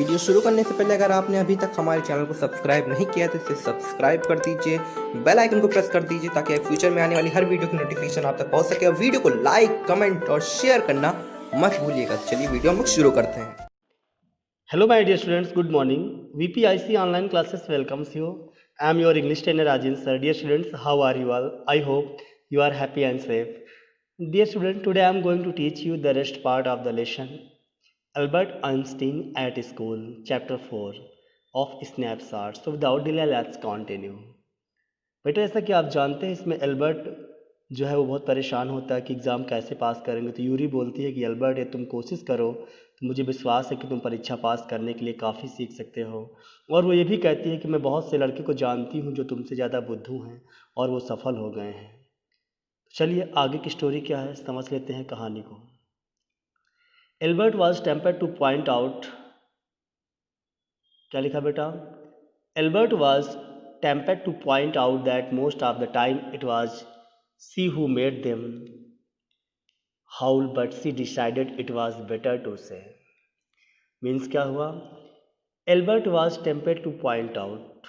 Video शुरू करने से पहले अगर आपने अभी तक हमारे चैनल को सब्सक्राइब नहीं किया तो इसे सब्सक्राइब कर दीजिए, बेल आइकन को प्रेस कर दीजिए ताकि फ्यूचर में आने वाली हर वीडियो की नोटिफिकेशन आप तक पहुंच सके। और वीडियो को लाइक, कमेंट और शेयर करना मत भूलिएगा। चलिए वीडियो हम लोग शुरू करते हैं। Hello my dear students, good morning. VPIC online classes welcomes you. I am your English trainer Rajan sir. Dear students, how are you all? I hope you are happy and safe. Dear student, today I am going to teach you the rest part of the lesson. Albert Einstein at school, chapter 4 of snapshots. So without delay, let's continue. बेटा जैसा कि आप जानते हैं इसमें Albert जो है वो बहुत परेशान होता है कि एग्ज़ाम कैसे पास करेंगे। तो यूरी बोलती है कि एल्बर्ट ये तुम कोशिश करो, तो मुझे विश्वास है कि तुम परीक्षा पास करने के लिए काफ़ी सीख सकते हो। और वो ये भी कहती है कि मैं बहुत से लड़के को जानती हूँ जो तुमसे ज़्यादा बुद्धू हैं और वो सफल हो गए हैं। चलिए आगे की स्टोरी क्या है समझ लेते हैं कहानी को। Albert was tempted to point out, क्या लिखा बेटा? Albert was tempted to point out that most of the time it was she who made them howl, but she decided it was better to say. मीन्स क्या हुआ? Albert was tempted to point out,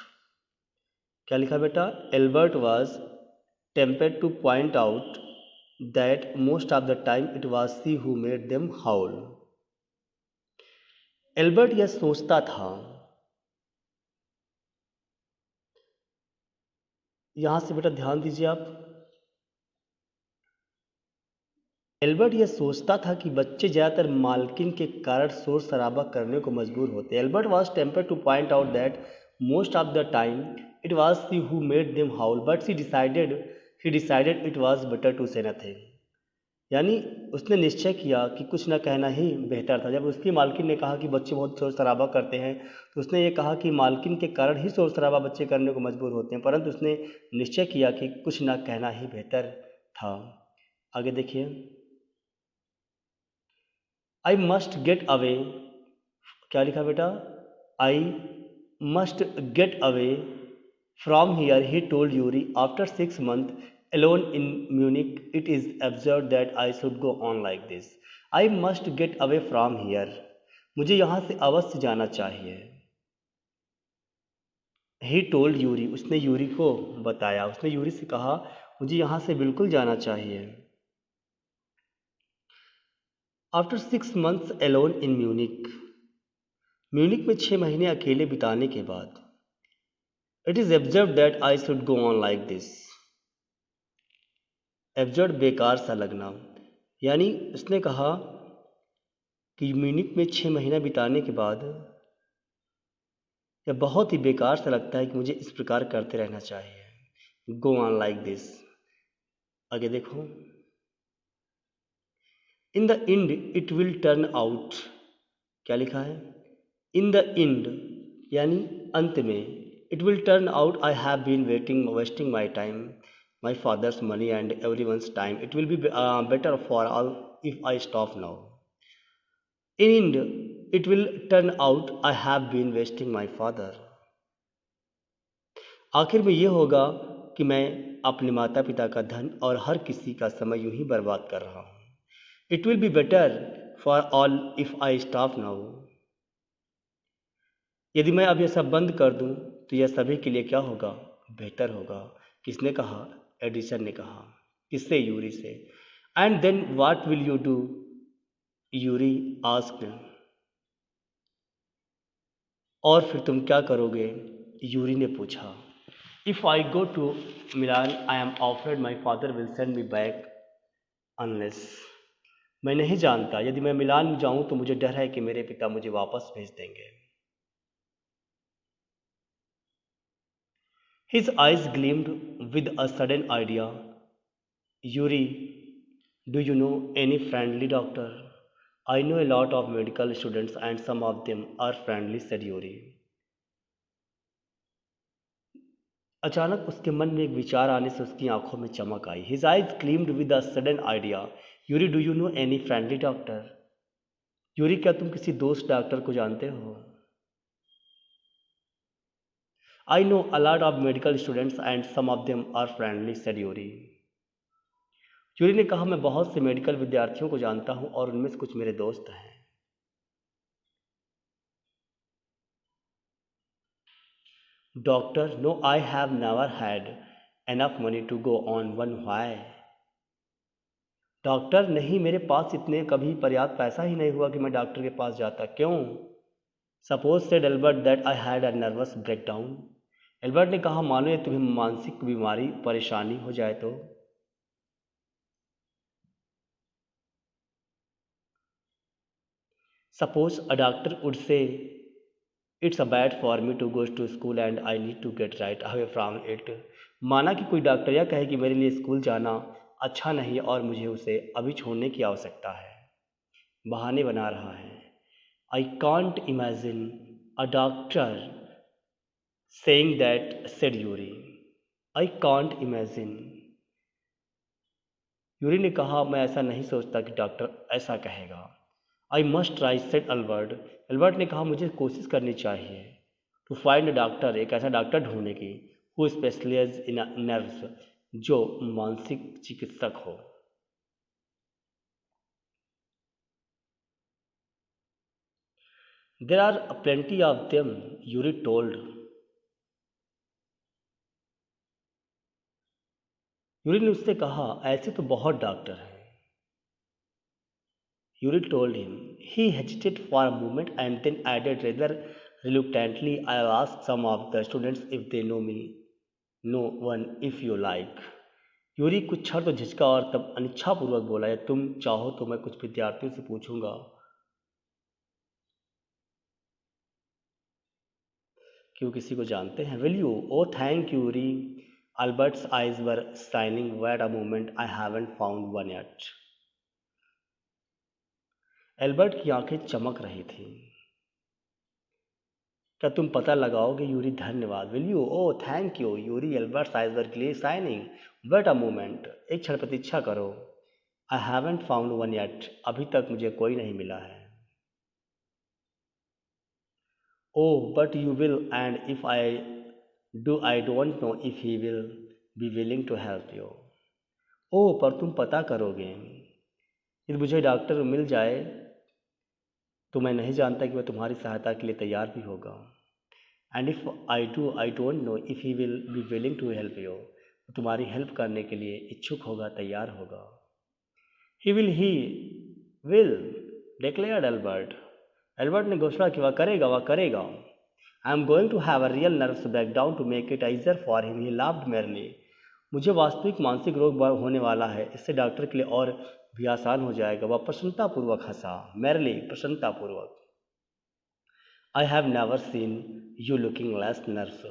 क्या लिखा बेटा? Albert was tempted to point out that most of the time it was she who made them howl. Albert यह सोचता था, यहां से बेटा ध्यान दीजिए आप। एल्बर्ट यह सोचता था कि बच्चे ज़्यादातर मालकिन के कारण शोर शराबा करने को मजबूर होते। Albert was tempted to point out that most of the time it was she who made them howl, but he decided it was better to say nothing. यानी उसने निश्चय किया कि कुछ न कहना ही बेहतर था। जब उसकी मालकिन ने कहा कि बच्चे बहुत शोर शराबा करते हैं तो उसने ये कहा कि मालकिन के कारण ही शोर शराबा बच्चे करने को मजबूर होते हैं, परंतु उसने निश्चय किया कि कुछ न कहना ही बेहतर था। आगे देखिए। आई मस्ट गेट अवे, क्या लिखा बेटा? I must get away from here he told Yuri after 6 months alone in Munich. It is absurd that I should go on like this. I must get away from here. मुझे यहाँ से अवश्य जाना चाहिए। He told Yuri, उसने Yuri को बताया, उसने यूरी से कहा मुझे यहाँ से बिल्कुल जाना चाहिए। After 6 months alone in Munich, Munich में 6 महीने अकेले बिताने के बाद, it is absurd that I should go on like this. Absurd बेकार सा लगना, यानी उसने कहा कि म्यूनिक में 6 महीना बिताने के बाद यह बहुत ही बेकार सा लगता है कि मुझे इस प्रकार करते रहना चाहिए। Go on like this. आगे देखो। In the end it will turn out, क्या लिखा है? इन द इंड यानी अंत में, it will turn out I have been wasting my time, my father's money and every once time, it will be better for all if I stop now. In end it will turn out I have been wasting my father, आखिर में ये होगा कि मैं अपने माता पिता का धन और हर किसी का समय यूं ही बर्बाद कर रहा हूँ। It will be better for all if I stop now, यदि मैं अब यह सब बंद कर दूं तो यह सभी के लिए क्या होगा? बेहतर होगा। किसने कहा? एडिसन ने कहा। किससे? यूरी से। And then what will you do? Yuri asked. और फिर तुम क्या करोगे? यूरी ने पूछा। If I go to Milan I am offered my father will send me back unless, मैं नहीं जानता, यदि मैं मिलान जाऊं तो मुझे डर है कि मेरे पिता मुझे वापस भेज देंगे। His eyes gleamed with a sudden idea. Yuri, do you know any friendly doctor? I know a lot of medical students and some of them are friendly, said Yuri. अचानक उसके मन में एक विचार आने से उसकी आंखों में चमक आई। His eyes gleamed with a sudden idea. Yuri, do you know any friendly doctor? Yuri, क्या तुम किसी दोस्त डॉक्टर को जानते हो? I know a lot of medical students and some of them are friendly, said Yuri. Yuri ने कहा मैं बहुत से मेडिकल विद्यार्थियों को जानता हूं और उनमें से कुछ मेरे दोस्त हैं। Doctor, no, I have never had enough money to go on one. Why? Doctor, नहीं, मेरे पास इतने कभी पर्याप्त पैसा ही नहीं हुआ कि मैं डॉक्टर के पास जाता। क्यों? Suppose said Albert that I had a nervous breakdown. Albert ने कहा, मानो ये तुम्हें मानसिक बीमारी परेशानी हो जाए तो। Suppose a doctor would say, it's a bad for me to go to school and I need to get right away from it. माना कि कोई डॉक्टर यह कहे कि मेरे लिए स्कूल जाना अच्छा नहीं और मुझे उसे अभी छोड़ने की आवश्यकता है। बहाने बना रहा है। I can't imagine a doctor saying that, said Yuri. I can't imagine. Yuri ने कहा, मैं ऐसा नहीं सोचता कि डॉक्टर ऐसा कहेगा। I must try, said Albert. Albert ने कहा, मुझे कोशिश करनी चाहिए। टू फाइंड अ डॉक्टर, एक ऐसा डॉक्टर ढूंढने की, हु स्पेशलाइज इन नर्व्स, जो मानसिक चिकित्सक हो। There are plenty of them, Yuri told. Yuri ने उससे कहा, ऐसे तो बहुत डॉक्टर हैं। Yuri told him. He hesitated for a moment and then added rather reluctantly, I'll ask some of the students if they know me. No one if you like. Yuri कुछ क्षण तो झिझका और तब अनिच्छापूर्वक बोला, या तुम चाहो तो मैं कुछ विद्यार्थियों से पूछूंगा कि वो किसी को जानते हैं। Will you? Oh thank Yuri. Albert's eyes were shining. Wait a moment, I haven't found one yet. Albert की आंखें चमक रही थी। क्या तुम पता लगाओगे? यूरी, धन्यवाद। Will you? Oh thank you Yuri. Albert's eyes were glee shining. Wait a moment, एक क्षण प्रतीक्षा करो। I haven't found one yet, अभी तक मुझे कोई नहीं मिला है। Oh but you will, and if I do I don't know if he will be willing to help you. Oh, पर तुम पता करोगे। यदि मुझे डॉक्टर मिल जाए तो मैं नहीं जानता कि वह तुम्हारी सहायता के लिए तैयार भी होगा। And if I do I don't know if he will be willing to help you, वो तुम्हारी हेल्प करने के लिए इच्छुक होगा, तैयार होगा। He will declared Albert. Albert ने घोषणा की, वह करेगा, वह करेगा। I am going to have a real nerves breakdown to make it easier for him, he laughed merely. मुझे वास्तविक मानसिक रोग होने वाला है, इससे डॉक्टर के लिए और भी आसान हो जाएगा। वह प्रसन्नतापूर्वक हंसा। मेयरली, प्रसन्नतापूर्वक। I have never seen you looking less nerves.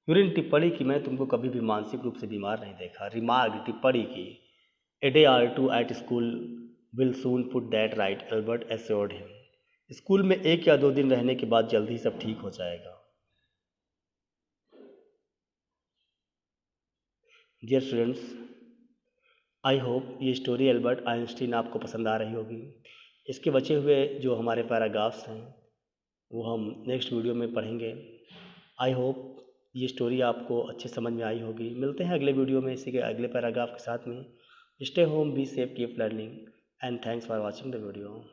Yuri ने टिप्पणी की, मैंने तुमको कभी भी मानसिक रूप से बीमार नहीं देखा। रिमार्क, टिप्पणी की। A day or two at school will soon put that right, Albert assured him. School में 1 या 2 दिन रहने के बाद जल्द ही सब ठीक हो जाएगा। डियर स्टूडेंट्स, आई होप ये स्टोरी एल्बर्ट आइंस्टीन आपको पसंद आ रही होगी। इसके बचे हुए जो हमारे पैराग्राफ्स हैं वो हम नेक्स्ट वीडियो में पढ़ेंगे। आई होप ये स्टोरी आपको अच्छे समझ में आई होगी। मिलते हैं अगले वीडियो में इसी के अगले पैराग्राफ के साथ में। Stay home, be safe, keep learning, and thanks for watching the video.